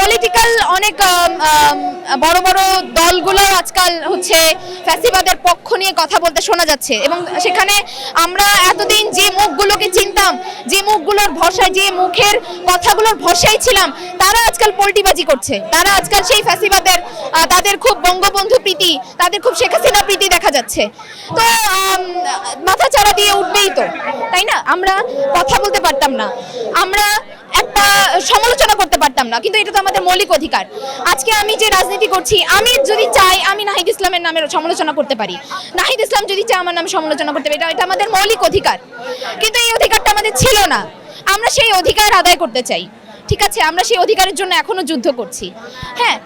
Political অনেক বড় বড় দলগুলো আজকাল হচ্ছে ফ্যাসিবাদের পক্ষ নিয়ে কথা বলতে শোনা যাচ্ছে এবং সেখানে আমরা এতদিন যে মুখগুলোকে চিনতাম, যে মুখগুলোর ভরসায়, যে মুখের কথাগুলোর ভরসায় ছিলাম, তারা আজকাল পল্টিবাজি করছে। তারা আজকাল সেই ফ্যাসিবাদের তাদের খুব বঙ্গবন্ধু প্রীতি, তাদের খুব শেখ হাসিনা প্রীতি দেখা যাচ্ছে। তো মাথা চাড়া দিয়ে উঠবেই তো, তাই না? আমরা কথা বলতে পারতাম না, আমরা একটা সমালোচনা করতে পারতাম না, কিন্তু এটা তো আমাদের মৌলিক অধিকার। আজকে আমি যে রাজনীতি করছি, আমি যদি চাই আমি নাহিদ ইসলামের নামে সমালোচনা করতে পারি, নাহিদ ইসলাম যদি চায় আমার নামে সমালোচনা করতে পারি, এটা আমাদের মৌলিক অধিকার। কিন্তু এই অধিকারটা আমাদের ছিল না, আমরা সেই অধিকার আদায় করতে চাই। ঠিক আছে, আমরা সেই অধিকারের জন্য এখনো যুদ্ধ করছি। হ্যাঁ,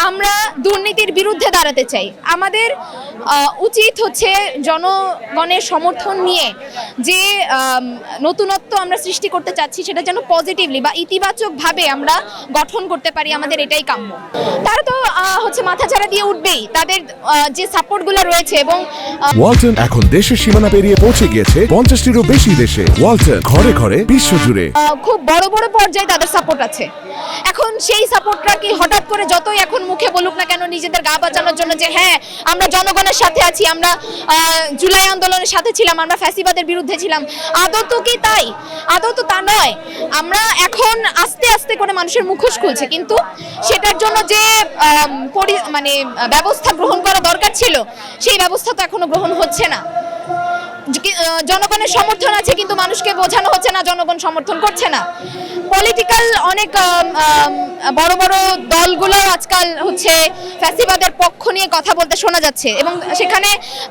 আমরা দুর্নীতির বিরুদ্ধে দাঁড়াতে চাই। আমাদের উচিত হচ্ছে জনগণের সমর্থন নিয়ে যে নতুনত্ব আমরা সৃষ্টি করতে চাচ্ছি, সেটা যেন পজিটিভলি বা ইতিবাচকভাবে আমরা গঠন করতে পারি, আমাদের এটাই কাম্য। তারা তো হচ্ছে মাথা ছাড়া দিয়ে উঠবেই, তাদের যে সাপোর্টগুলো রয়েছে। এবং ওয়ালটন এখন দেশের সীমানা পেরিয়ে পৌঁছে গিয়েছে 50টিরও বেশি দেশে। ওয়ালটন, ঘরে ঘরে, বিশ্বজুড়ে। খুব বড় বড় পর্যায়ে তাদের সাপোর্ট আছে। এখন সেই সাপোর্টটা কি হঠাৎ করে যতই এখন মুখে বলুক না কেন নিজেদের গা বাঁচানোর জন্য যে হ্যাঁ আমরা জনগণের সাথে আছি, আমরা জুলাই আন্দোলনের সাথে ছিলাম, আমরা ফ্যাসিবাদের বিরুদ্ধে ছিলাম, আদৌ তো কি তাই? আদৌ তো তা নয়। আমরা এখন আস্তে আস্তে করে মানুষের মুখোশ খুলছে, কিন্তু সেটার জন্য যে মানে ব্যবস্থা গ্রহণ করা দরকার ছিল, সেই ব্যবস্থা তো এখনো গ্রহণ হচ্ছে না। জনগণের সমর্থন আছে, কিন্তু মানুষকে বোঝানো হচ্ছে না, জনগণ সমর্থন করছে না। পলিটিক্যাল অনেক বড় বড় দলগুলো আজকাল হচ্ছে ফ্যাসিবাদের পক্ষ নিয়ে কথা বলতে শোনা যাচ্ছে এবং সেখানে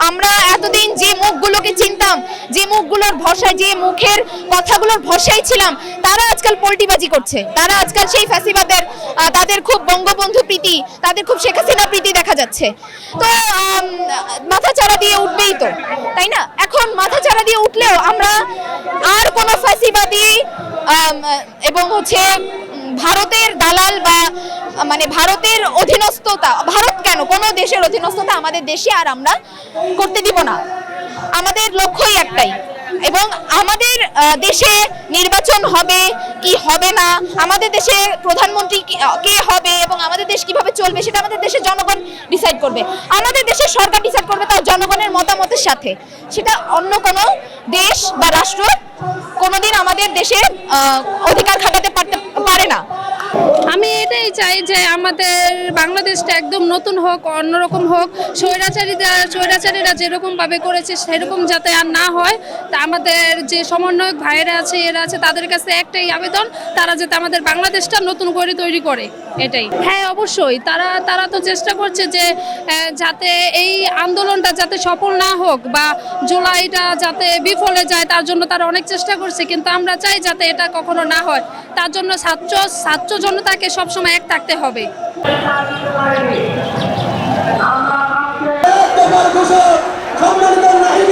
আমরা এতদিন যে মুখগুলোকে চিনতাম, যে মুখগুলোর ভরসায়, যে মুখের কথাগুলোর ভরসায় ছিলাম, তারা আজকাল পল্টিবাজি করছে। তারা আজকাল সেই ফ্যাসিবাদের তাদের খুব বঙ্গবন্ধু প্রীতি, তাদের খুব শেখ হাসিনা প্রীতি দেখা যাচ্ছে। তো মাথা চাড়া দিয়ে উঠবেই তো, তাই না? এখন মাথা চাড়া দিয়ে উঠলেও আমরা আর কোনো ফ্যাসিবাদী এবং হচ্ছে ভারতের দালাল বা মানে ভারতের অধীনস্থতা, ভারত কেন, কোনো দেশের অধীনস্থতা আমাদের দেশে আর আমরা করতে দিব না। আমাদের লক্ষ্যই একটাই, এবং আমাদের দেশে নির্বাচন হবে কি হবে না, আমাদের দেশে প্রধানমন্ত্রী কে হবে এবং আমাদের দেশ কিভাবে চলবে, সেটা আমাদের দেশের জনগণ ডিসাইড করবে। আমাদের দেশের সরকার ডিসাইড করবে তার জনগণের মতামতের সাথে। সেটা অন্য কোনো দেশ বা রাষ্ট্র কোনোদিন আমাদের দেশে অধিকার খাটাতে পারে না। আমি এটাই চাই যে আমাদের বাংলাদেশটা একদম নতুন হোক, অন্যরকম হোক। স্বৈরাচারীরা যেরকমভাবে করেছে সেরকম যাতে আর না হয়। তা আমাদের যে সমন্বয়ক ভাইয়েরা আছে, এরা আছে, তাদের কাছে একটাই আবেদন, তারা যাতে আমাদের বাংলাদেশটা নতুন করে তৈরি করে, এটাই। হ্যাঁ, অবশ্যই তারা তো চেষ্টা করছে যে যাতে এই আন্দোলনটা যাতে সফল না হোক বা জুলাইটা যাতে বিফলে যায়, তার জন্য তারা অনেক চেষ্টা করছে। কিন্তু আমরা চাই যাতে এটা কখনো না হয়, তার জন্য ছাত্র জনতাকে সবসময় এক থাকতে হবে। সম্মানিত নাহিদ